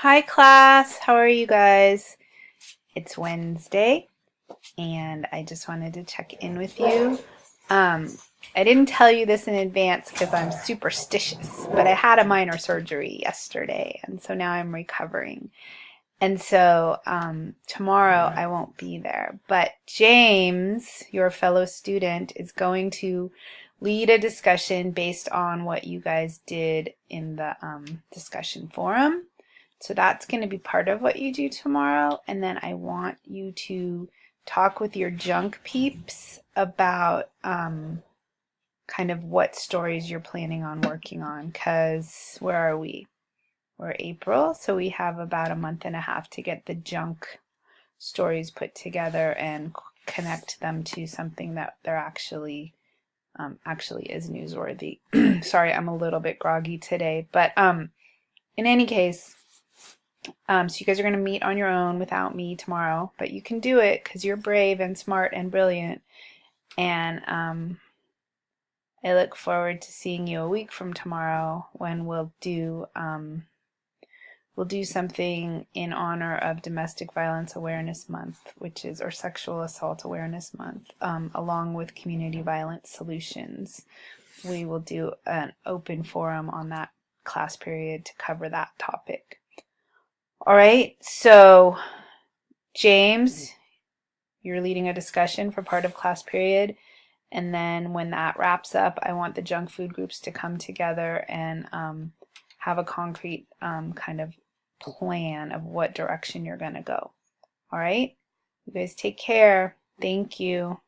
Hi class, how are you guys? It's Wednesday and I just wanted to check in with you. Um, I didn't tell you this in advance because I'm superstitious, but I had a minor surgery yesterday and so now I'm recovering. And so tomorrow I won't be there, but James, your fellow student, is going to lead a discussion based on what you guys did in the discussion forum. So that's going to be part of what you do tomorrow. And then I want you to talk with your junk peeps about kind of what stories you're planning on working on. Because where are we? We're April, so we have about a month and a half to get the junk stories put together and connect them to something that they're actually is newsworthy. Sorry, I'm a little bit groggy today, but in any case, so you guys are going to meet on your own without me tomorrow, but you can do it because you're brave and smart and brilliant. And I look forward to seeing you a week from tomorrow when we'll do something in honor of Domestic Violence Awareness Month, which is, or Sexual Assault Awareness Month, along with Community Violence Solutions. We will do an open forum on that class period to cover that topic. All right, so James, you're leading a discussion for part of class period. And then when that wraps up, I want the junk food groups to come together and have a concrete kind of plan of what direction you're going to go. All right? You guys take care. Thank you.